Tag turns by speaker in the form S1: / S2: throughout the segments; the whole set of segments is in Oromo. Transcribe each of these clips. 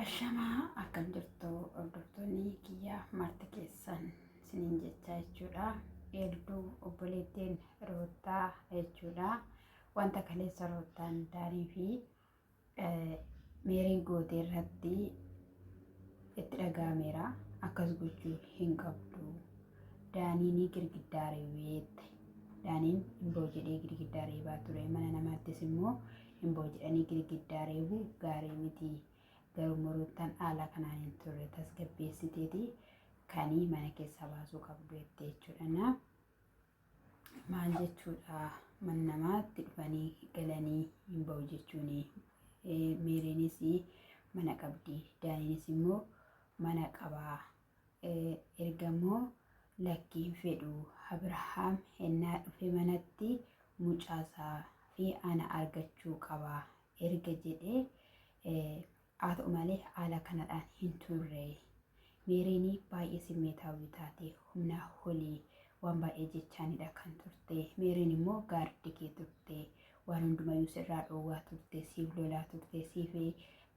S1: Ashamaa akkam jirtu hordoftoonni kiyyaa marti keessan siniin jechaa jechuudha. Eegduu obboleettiin Roottaa jechuudha. Wanta kaleessa Roottaan Daanii fi Meeriin gootee irratti itti dhaga'ameera. Akkas gochuu hin qabdu. Daaniin girgiddaa reebeette. Daaniin himboo jedhee girgiddaa reebaa ture. Mana namaattis immoo himboo jedhanii girgiddaa reebuu gaarii miti. Garuu Roottaan haala kanaan hin turre tasgabbeessiteeti kanii mana keessa baasuu qabdu jechuudha. Maal jechuudha mana namaatti dhufanii galanii hin ba'u jechuun Meeriinis mana qabdi, Daaniinis immoo mana qabaa. Erga immoo lakkiin fedhu Abrahaam ennaa dhufe manatti mucaasaa fi ana argachuu qabaa erga jedhee haa ta'u malee haala kanadhaan hin turre. Meeriin baay'ee simmeetaawii taate humnaa olii waan baay'ee jechaanidha kan turte. Meeriin immoo gaardii kee turte, waan hundumayyuu sirraa dhoowwaa turte, siif lolaa turte, siif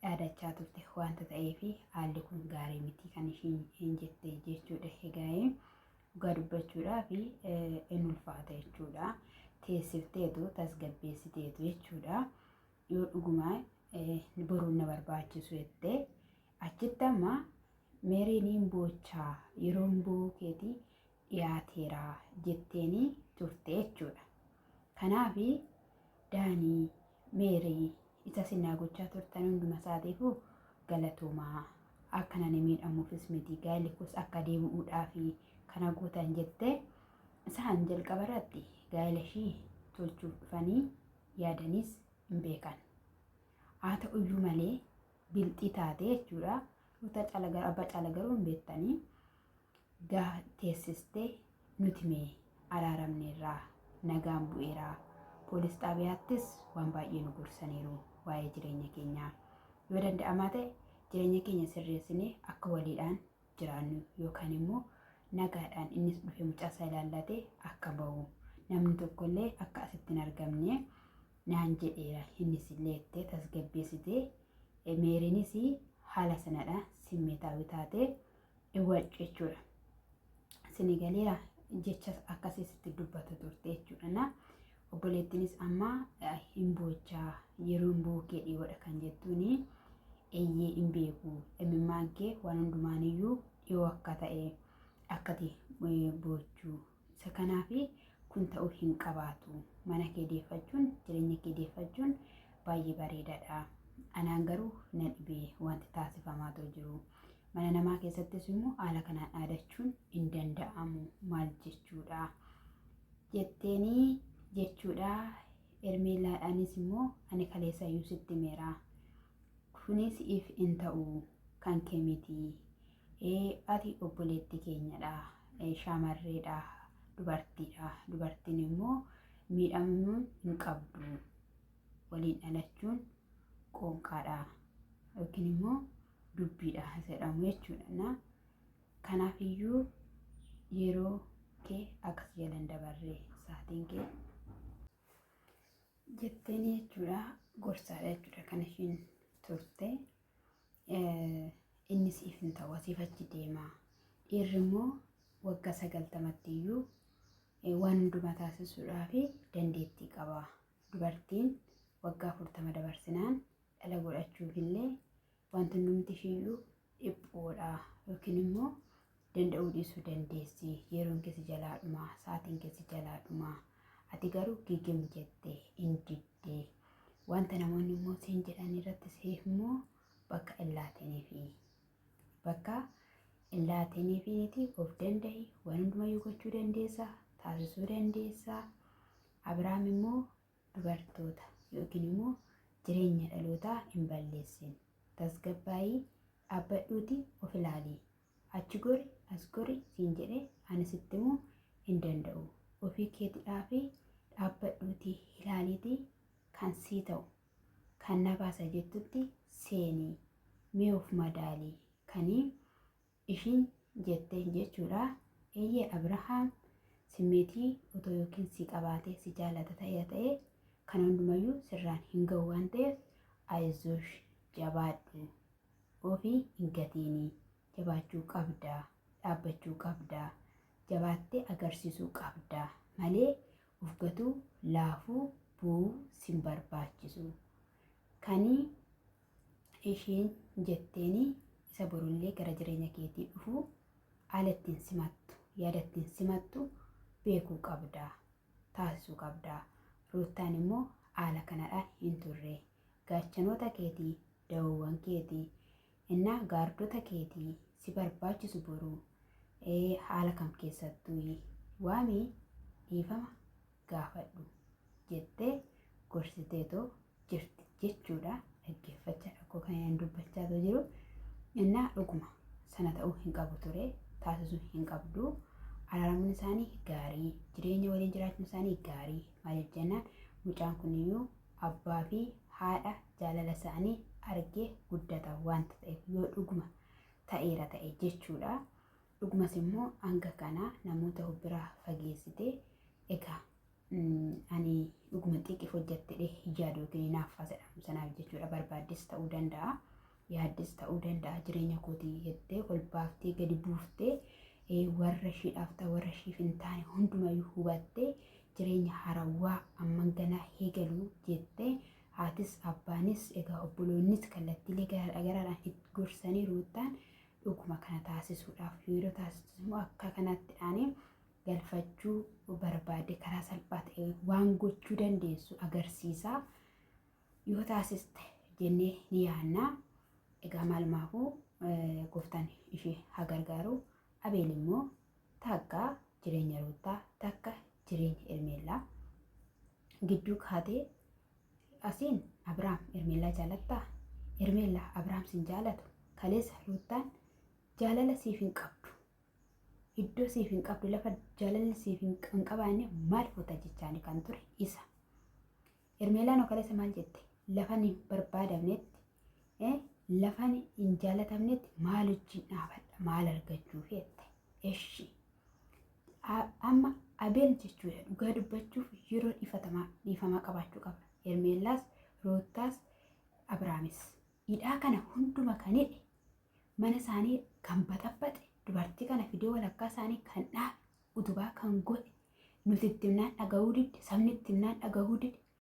S1: dhaadachaa turte wanta ta'eef haalli kun gaarii miti kan ishiin hin jette jechuudha. Egaa dhugaa dubbachuudhaaf hin ulfaata jechuudha. Teessifteetu tasgabbeessiteetu jechuudha. Yoo dhugumaa boruun na barbaachisu jettee achitti amma Meeriin boochaa yeroo boo keetii dhiyaateera jetteeni turte jechuudha. Kanaaf Daanii Meerii isa sinnaa gochaa turtan hunduma isaatiifuu galatoomaa. Akka nani miidhamuufis miti gaalli kus akka deebi'uudhaaf kana gootan jettee isaan jalqaba irratti gaala ishii tolchuuf dhufanii yaadanis hin beekan. Haa ta'uyyuu malee bilxii taate jechuudha. Abbaa Caalaa garuu hin beektanii teessistee nuti mee araaramneerraa nagaan bu'eeraa. Poolis xaabiyaattis waan baay'ee nu gorsaniiru waa'ee jireenya keenyaa. Yoo danda'amaa ta'e jireenya keenya sirreessinee akka waliidhaan jiraannu yookaan immoo nagaadhaan innis dhufe mucaasaa ilaallatee akka ba'u namni tokkollee akka asitti hin argamne naan jedheera. Innis illee ittee tasgabbeessitee Meeriinis haala sanadha simmeetaawii taatee iwwaccu jechuudha. Sinigaleera jecha akkasitti dubbatu turte jechuudha. Obboleettiinis amma hin boochaa yeroo hin bookee dhiyoodha kan jettuuni eeyyee hin beeku. Imimmaan kee waan hundumaaniyyuu dhiyoo akka ta'e akkati boochuu. Isa kanaaf kun ta'uu hin qabaatu. Mana kee deeffachuun jireenya kee deeffachuun baay'ee bareedaadha. Anaan garuu na dhibee wanti taasifamaa jiru. Mana namaa keessattis immoo haala kanaan dhaadachuun hin danda'amu maal jechuudha jetteeni jechuudha. Ermeelaadhaanis immoo ani kaleessayyuu sitti meera. Kunis if hin ta'u kan kee miti. Ati obboleettii keenyadha, shamarreedha, dubartiidha. Dubartiin immoo miidhamuu hin qabdu. Waliin dhalachuun qoonqaadha yookiin immoo dubbiidha jedhamu jechuudha. Kanaafiyyuu yeroo kee akkas jalan dabarree saatiin kee jetteeni jechuudha. Gorsaadha jechuudha kan ishiin turte. Innis if hin ta'u asiif achi deema. Dhiirri immoo waggaa 90 waan hundumaa taasisuudhaaf dandeettii qaba. Dubartiin waggaa 40 dabarsinaan dhala godhachuuf illee wanti numti ishiiyyuu dhiphoodha yookiin immoo danda'uu dhiisuu dandeessi. Yeroon keessi jalaa dhuma, saatiin keessi jalaa dhuma. Ati garuu gigim jettee hin diddee wanta namoonni immoo siin jedhan irratti siif immoo bakka illaataniifiiti of danda'i. Waan hundumayyuu gochuu dandeessa, taasisuu dandeessa. Abrahaam immoo dubartoota yookiin immoo jireenya dhalootaa hin balleessin. Tasgabbaa'ii dhaabbadhuuti of ilaalii. Achi gori as gori siin jedhee ani sitti immoo hin danda'u. Ofii keetiidhaaf dhaabbadhuuti ilaaliitii kan sii ta'u kan na baasa jettutti seenii mee of madaalii kanii ishiin jetteen jechuudha. Eeyyee Abrahaam simmeetii otoo yookiin si qabaatee si jaalata ta'ee kan hundumayyuu sirraan hin ga'u waan ta'eef አይዞሽ ጀባዱ ofii hin gatiinii jabaachuu qabdaa, dhaabbachuu qabdaa, jabaattee agarsiisuu qabdaa malee of gatuu laafuu bu'uu sin barbaachisu. Kanii isheen jetteeni isa borullee gara jireenya keetii dhufuu haala ittiin simattu, yaada ittiin simattu beekuu qabdaa, taasisuu qabdaa. Ruuttaan immoo haala kanadhaan hin turre. Gaachanoota keetii, da'oowwan keetii, innaa gaardota keetii si barbaachisu boruu haala kam keessattuu waamii dhiifama gaafadhu jettee gorsiteetoo jirti jechuudha. Dhaggeeffachaa dhaqoo kan dubbachaa jiru. Innaa dhuguma sana ta'uu hin qabu ture, taasisuu hin qabdu. Araaramuun isaanii gaarii, jireenya waliin jiraachuun isaanii gaarii. Maaliif jennaan mucaan kuniyyuu abbaa fi haadha jaalala isaanii argee guddata wanta ta'eef yoo dhuguma ta'eera ta'e jechuudha. Dhugumas immoo hanga kana namoota biraa fageessitee egaa ani dhuguma xiqqeef hojjettee yaadu yookiin naafaa jedhamu sanaaf jechuudha. Barbaaddes ta'uu danda'a, yaaddes ta'uu danda'a. Jireenya kootii jettee ol baaftee gadi buuftee warra ishiidhaaf ta'u warra ishiif hin taane hundumayyuu hubattee jireenya haarawaa amman ganaa eegaluu jettee haatis abbaanis egaa obboloonnis kallattiilee garaagaraadhaan itti gorsanii Ruuttaan dhuguma kana taasisuudhaaf yeroo taasisu immoo akka kanatti dhaanii galfachuu barbaade karaa salphaa ta'e waan gochuu dandeessu agarsiisaa yoo taasiste jennee ni yaadna. Egaa maalmaafuu gooftaan ishee haa gargaaru. Abeel immoo takka jireenya Ruuttaa takka jireenya Ermeellaa gidduu kaatee asiin Abrahaam Ermeellaa jaalattaa? Ermeellaa Abrahaam sin jaalatu? Kaleessa Ruuttaan jaalala siif hin qabdu, iddoo siif hin qabdu, lafa jaalalli siif hin qabaanne maal fuuta jechaani kan ture isa. Ermeellaan kaleessa maal jette? Lafan hin barbaadamnetti, lafan hin jaalatamnetti maal wajjin dhaabadha, maal argachuuf jette. Eshi amma Abeel jechuudha dhugaa dubbachuuf yeroo dhiifamaa qabaachuu qaba. Ermeellaas, Ruuttaas, Abrahaamis hidhaa kana hunduma kan hidhe mana isaanii kan baxabbate dubartii kana fidee walakkaa isaanii kan dhaabe utubaa kan godhe nuti itti himnaan dhagahuu didde sabni itti himnaan dhagahuu didde